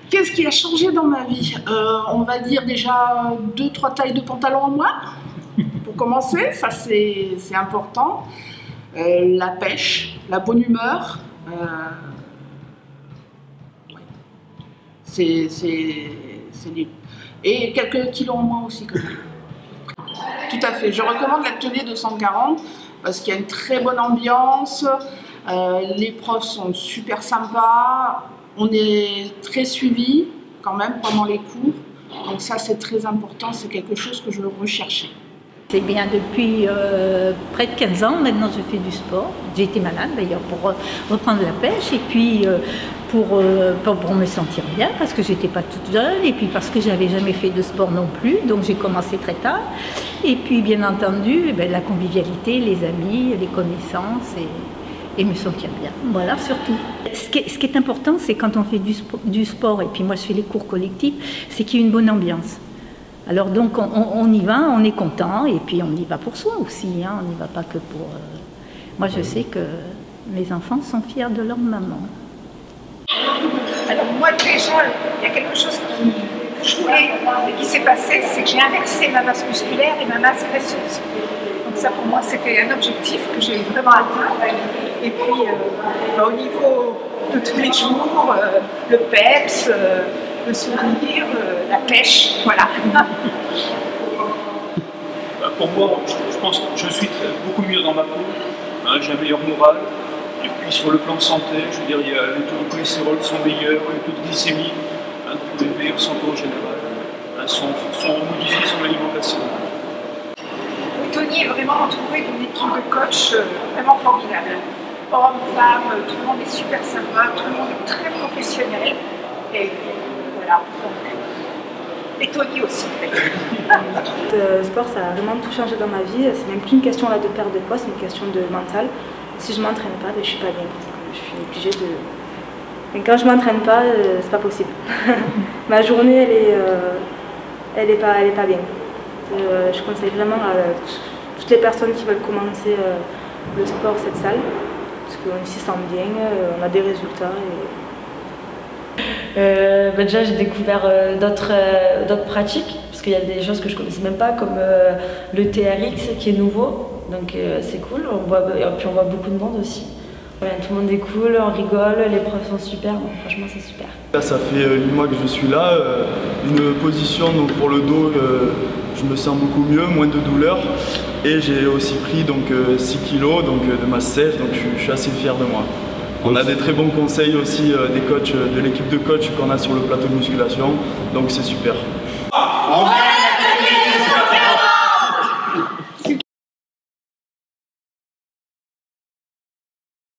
Qu'est-ce qui a changé dans ma vie? On va dire déjà 2-3 tailles de pantalon en moins, pour commencer, ça c'est important. La pêche, la bonne humeur, ouais. Et quelques kilos en moins aussi quand même. Tout à fait, je recommande l'atelier 240 parce qu'il y a une très bonne ambiance, les profs sont super sympas, on est très suivis quand même pendant les cours, donc ça c'est très important, c'est quelque chose que je recherchais. C'est bien depuis près de 15 ans, maintenant je fais du sport. J'ai été malade d'ailleurs pour reprendre la pêche et puis pour me sentir bien parce que j'étais pas toute jeune et puis parce que j'avais jamais fait de sport non plus, donc j'ai commencé très tard. Et puis bien entendu, la convivialité, les amis, les connaissances et me sentir bien. Voilà, surtout. Ce qui est important, c'est quand on fait du sport et puis moi je fais les cours collectifs, c'est qu'il y ait une bonne ambiance. Alors donc on y va, on est content et puis on y va pour soi aussi, hein. On n'y va pas que pour... Moi je sais que mes enfants sont fiers de leur maman. Alors moi déjà, il y a quelque chose que je voulais et qui s'est passé, c'est que j'ai inversé ma masse musculaire et ma masse graisseuse. Donc ça pour moi c'était un objectif que j'ai vraiment atteint. Et puis au niveau de tous les jours, le peps, le sourire, la pêche, voilà. Pour moi, je pense que je suis beaucoup mieux dans ma peau, hein, j'ai un meilleur moral, et puis sur le plan de santé, je veux dire, il y a les taux de cholestérol sont meilleurs, les taux de glycémie, hein, tous les meilleurs santé en général, hein, sont modifiés son alimentation. Tony est vraiment entouré d'une équipe de coach vraiment formidable. Hommes, femmes, tout le monde est super sympa, tout le monde est très professionnel. Et voilà. Et Tony aussi. Le sport, ça a vraiment tout changé dans ma vie. C'est même plus une question là, de perte de poids, c'est une question de mental. Si je ne m'entraîne pas, je ne suis pas bien. Je suis obligée de... Et quand je ne m'entraîne pas, c'est pas possible. Ma journée, elle est pas bien. Je conseille vraiment à toutes les personnes qui veulent commencer le sport, cette salle. Parce qu'on s'y sent bien, on a des résultats. Déjà j'ai découvert d'autres pratiques parce qu'il y a des choses que je ne connaissais même pas comme le TRX qui est nouveau, donc c'est cool, et puis on voit beaucoup de monde aussi. Ouais, tout le monde est cool, on rigole, les profs sont super, donc franchement c'est super. Là, ça fait 8 mois que je suis là, une position donc, pour le dos, je me sens beaucoup mieux, moins de douleur, et j'ai aussi pris donc, 6 kilos donc, de masse sèche, donc je suis assez fier de moi. On a des très bons conseils aussi des coachs, de l'équipe de coach qu'on a sur le plateau de musculation, donc c'est super.